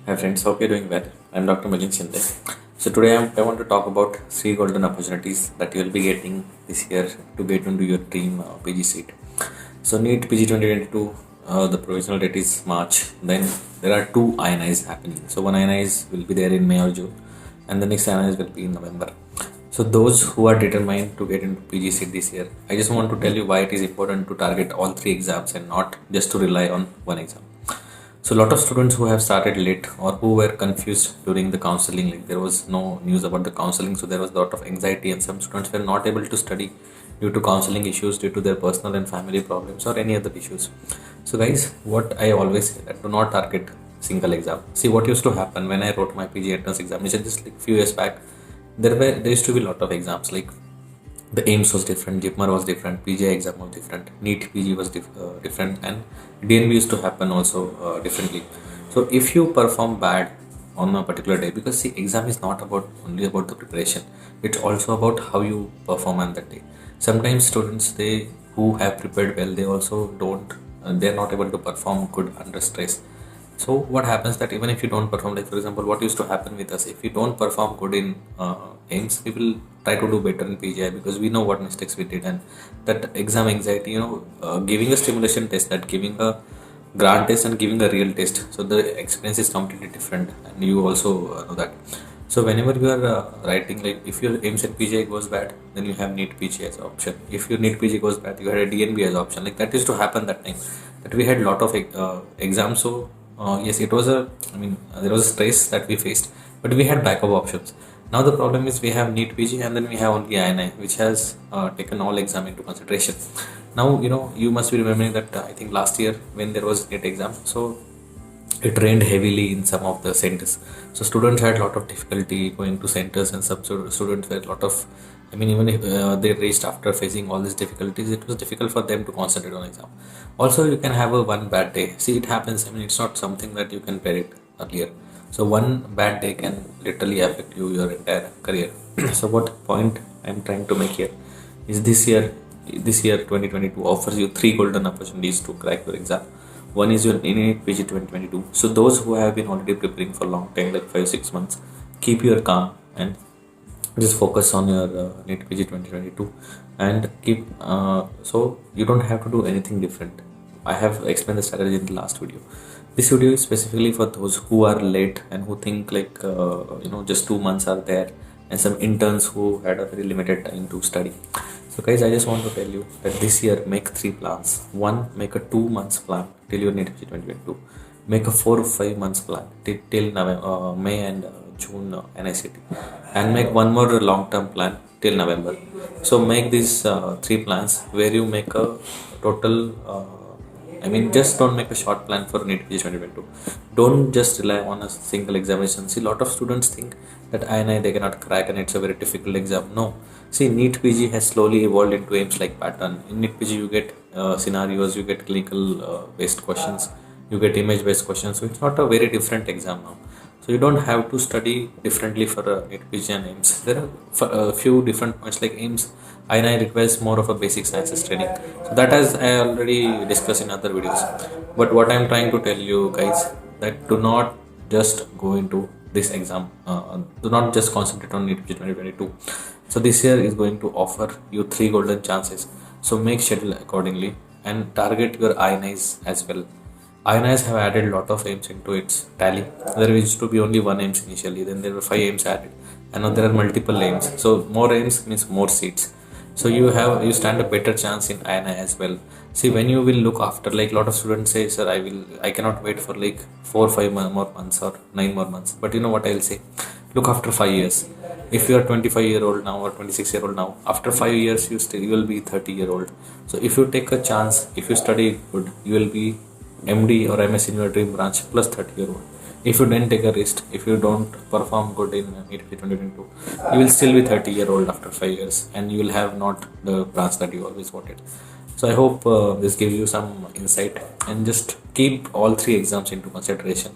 Hi friends, hope you're doing well. I'm Dr. Milind. So today I want to talk about three golden opportunities that you will be getting this year to get into your dream PG seat. So NEET PG 2022, the provisional date is March. Then there are two INIs happening. So one INIs will be there in May or June, and the next INIs will be in November. So those who are determined to get into PG seat this year, I just want to tell you why it is important to target all three exams and not just to rely on one exam. So a lot of students who have started late or who were confused during the counseling, like there was no news about the counseling, so there was a lot of anxiety, and some students were not able to study due to counseling issues, due to their personal and family problems or any other issues. So guys, what I always say that do not target single exam. See what used to happen when I wrote my PG entrance examination just like few years back. There used to be a lot of exams like the AIMS was different, JIPMER was different, PGI exam was different, NEET PG was different, and DNB used to happen also differently. So if you perform bad on a particular day, because see, exam is not about only about the preparation, it's also about how you perform on that day. Sometimes students they who have prepared well, they also don't, they're not able to perform good under stress. So what happens that even if you don't perform, like for example, what used to happen with us, if we don't perform good in AIMS, we will try to do better in PGI because we know what mistakes we did, and that exam anxiety, giving a stimulation test, that giving a grant test and giving a real test, so the experience is completely different, and you also know that. So whenever you are writing, like if your AIMS and PGI goes bad, then you have NEET PG as an option. If your NEET PG goes bad, you had a DNB as an option. Like that used to happen that time, that we had lot of exams. So yes, it was there was a stress that we faced, but we had backup options. Now the problem is we have NEET PG and then we have only INI, which has taken all exam into consideration. Now you must be remembering that I think last year when there was NEET exam, so it rained heavily in some of the centers. So students had a lot of difficulty going to centers, and some students were a lot of, even if they reached after facing all these difficulties, it was difficult for them to concentrate on exam. Also, you can have a one bad day. See, it happens. It's not something that you can predict earlier. So one bad day can literally affect your entire career. So what point I'm trying to make here is this year 2022 offers you three golden opportunities to crack your exam. One is your NEETPG 2022. So those who have been already preparing for a long time, like 5-6 months, keep your calm and just focus on your NEETPG 2022 and keep so you don't have to do anything different. I have explained the strategy in the last video. This video is specifically for those who are late and who think like just 2 months are there, and some interns who had a very limited time to study. So guys, I just want to tell you that this year make 3 plans. One, make a 2 months plan till your NEET 2022. Make a 4 or 5 months plan till May and June NICT, and make one more long term plan till November. So make these 3 plans where you make a total. Just don't make a short plan for NEET PG 2022. Don't just rely on a single examination. See, a lot of students think that INI they cannot crack and it's a very difficult exam. No. See, NEET PG has slowly evolved into AIMS like pattern. In NEET PG, you get scenarios, you get clinical based questions, you get image based questions. So it's not a very different exam now. So you don't have to study differently for NEET PG and AIMS. There are a few different points like AIMS. INI requires more of a basic sciences training. So that as I already discussed in other videos. But what I'm trying to tell you guys, that do not just go into this exam. Do not just concentrate on NEET PG 2022. So this year is going to offer you 3 golden chances. So make schedule accordingly and target your INIs as well. INIs have added a lot of AIMS into its tally. There used to be only one AIMS initially, then there were 5 AIMS added, and now there are multiple AIMS. So more AIMS means more seats. So you stand a better chance in INI as well. See, when you will look after, like a lot of students say, sir, I cannot wait for like 4 or 5 more months or 9 more months. But you know what I'll say? Look after 5 years. If you are 25-year-old now or 26-year-old now, after 5 years you will be 30-year-old. So if you take a chance, if you study good, you will be MD or MS in your dream branch plus 30-year-old. If you didn't take a risk, if you don't perform good in NEET 2022, you will still be 30-year-old after 5 years, and you will have not the branch that you always wanted. So I hope this gives you some insight, and just keep all 3 exams into consideration.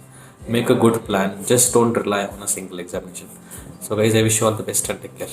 Make a good plan. Just don't rely on a single examination. So guys, I wish you all the best and take care.